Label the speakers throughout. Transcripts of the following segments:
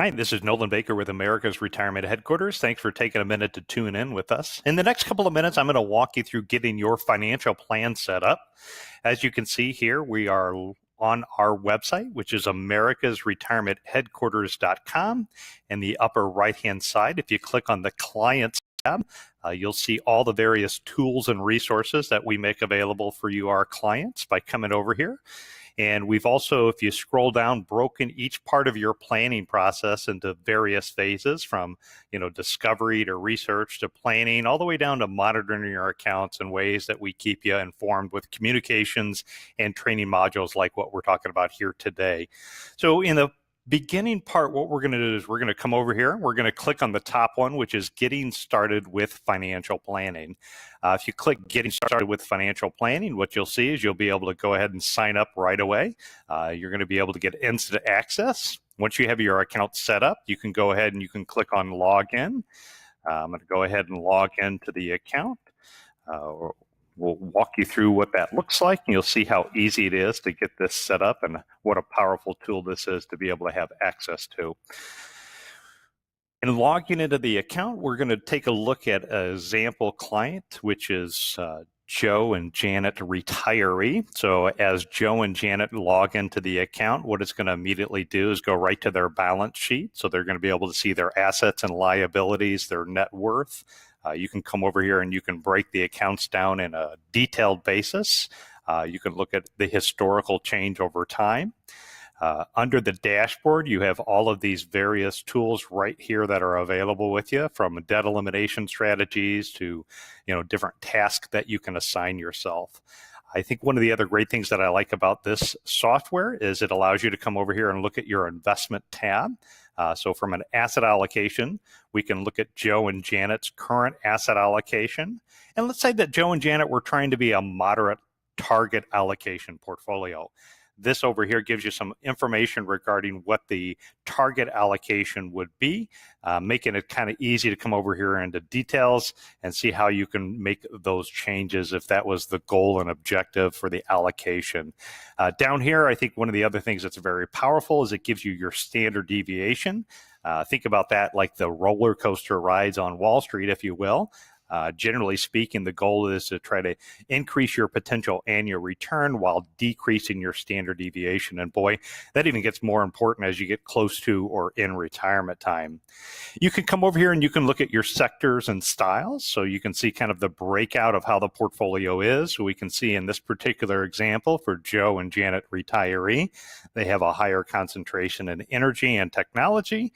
Speaker 1: Hi, this is Nolan Baker with America's Retirement Headquarters. Thanks for taking a minute to tune in with us. In the next couple of minutes, I'm going to walk you through getting your financial plan set up. As you can see here, we are on our website, which is americasretirementheadquarters.com. In the upper right-hand side, if you click on the Clients tab, you'll see all the various tools and resources that we make available for you, our clients, by coming over here. And we've also, if you scroll down, broken each part of your planning process into various phases from, discovery to research to planning, all the way down to monitoring your accounts and ways that we keep you informed with communications and training modules like what we're talking about here today. So in the beginning part, what we're going to do is we're going to come over here. We're going to click on the top one, which is Getting Started with Financial Planning. If you click Getting Started with Financial Planning, what you'll see is you'll be able to go ahead and sign up right away. You're going to be able to get instant access. Once you have your account set up, you can go ahead and you can click on Login. I'm going to go ahead and log into the account. We'll walk you through what that looks like, and you'll see how easy it is to get this set up and what a powerful tool this is to be able to have access to. In logging into the account, we're going to take a look at an example client, which is Joe and Janet Retiree. So as Joe and Janet log into the account, what it's going to immediately do is go right to their balance sheet. So they're going to be able to see their assets and liabilities, their net worth. You can come over here and you can break the accounts down in a detailed basis. You can look at the historical change over time. Under the dashboard, you have all of these various tools right here that are available with you, from debt elimination strategies to, different tasks that you can assign yourself. I think one of the other great things that I like about this software is it allows you to come over here and look at your investment tab. So from an asset allocation, we can look at Joe and Janet's current asset allocation. And let's say that Joe and Janet were trying to be a moderate target allocation portfolio. This over here gives you some information regarding what the target allocation would be, making it kind of easy to come over here into details and see how you can make those changes if that was the goal and objective for the allocation. Down here, I think one of the other things that's very powerful is it gives you your standard deviation. Think about that like the roller coaster rides on Wall Street, if you will. Generally speaking, the goal is to try to increase your potential annual return while decreasing your standard deviation. And boy, that even gets more important as you get close to or in retirement time. You can come over here and you can look at your sectors and styles. So you can see kind of the breakout of how the portfolio is. So we can see in this particular example for Joe and Janet Retiree, they have a higher concentration in energy and technology.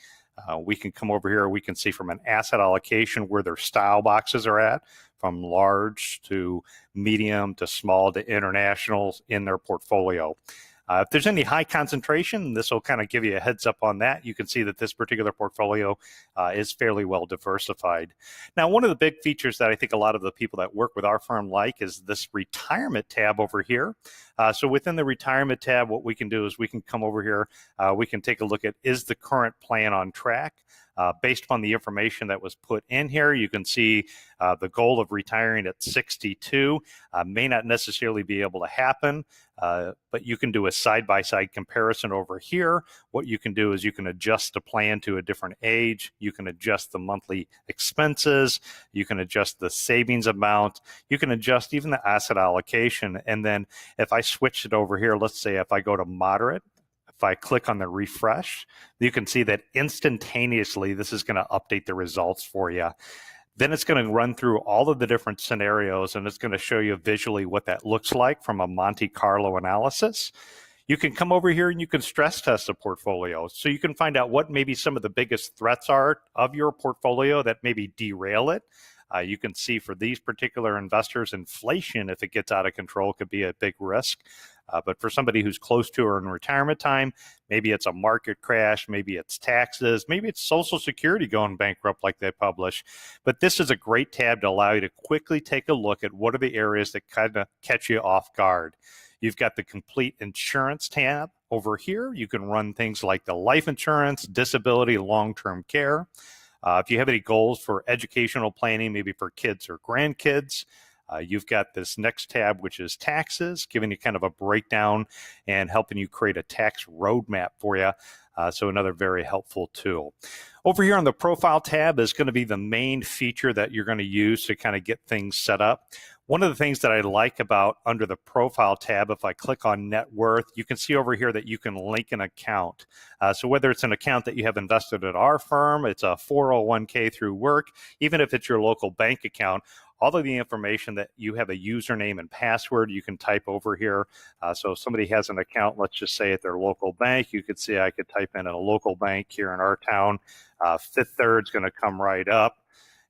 Speaker 1: We can come over here, we can see from an asset allocation where their style boxes are at, from large to medium to small to international in their portfolio. If there's any high concentration, this will kind of give you a heads up on that. You can see that this particular portfolio is fairly well diversified. Now, one of the big features that I think a lot of the people that work with our firm like is this retirement tab over here. So within the retirement tab, what we can do is we can come over here, we can take a look at, is the current plan on track? Based upon the information that was put in here, you can see the goal of retiring at 62 may not necessarily be able to happen, but you can do a side-by-side comparison over here. What you can do is you can adjust the plan to a different age. You can adjust the monthly expenses. You can adjust the savings amount. You can adjust even the asset allocation. And then if I switch it over here, let's say if I go to moderate, if I click on the refresh, you can see that instantaneously this is going to update the results for you. Then it's going to run through all of the different scenarios, and it's going to show you visually what that looks like from a Monte Carlo analysis. You can come over here and you can stress test the portfolio. So you can find out what maybe some of the biggest threats are of your portfolio that maybe derail it. You can see for these particular investors, inflation, if it gets out of control, could be a big risk. But for somebody who's close to or in retirement time, maybe it's a market crash, maybe it's taxes, maybe it's Social Security going bankrupt like they publish. But this is a great tab to allow you to quickly take a look at what are the areas that kind of catch you off guard. You've got the complete insurance tab over here. You can run things like the life insurance, disability, long-term care. If you have any goals for educational planning, maybe for kids or grandkids, You've got this next tab, which is taxes, giving you kind of a breakdown and helping you create a tax roadmap for you. So another very helpful tool. Over here on the profile tab is going to be the main feature that you're going to use to kind of get things set up. One of the things that I like about under the profile tab, if I click on net worth, you can see over here that you can link an account. So whether it's an account that you have invested at our firm, it's a 401k through work, even if it's your local bank account, all of the information that you have a username and password you can type over here. So if somebody has an account, let's just say at their local bank, you could see I could type in a local bank here in our town. Fifth Third's going to come right up,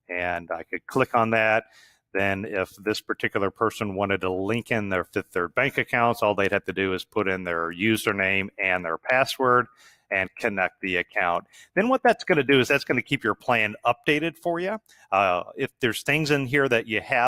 Speaker 1: and I could click on that. Then if this particular person wanted to link in their Fifth Third bank accounts, all they'd have to do is put in their username and their password and connect the account. Then what that's going to do is that's going to keep your plan updated for you. If there's things in here that you have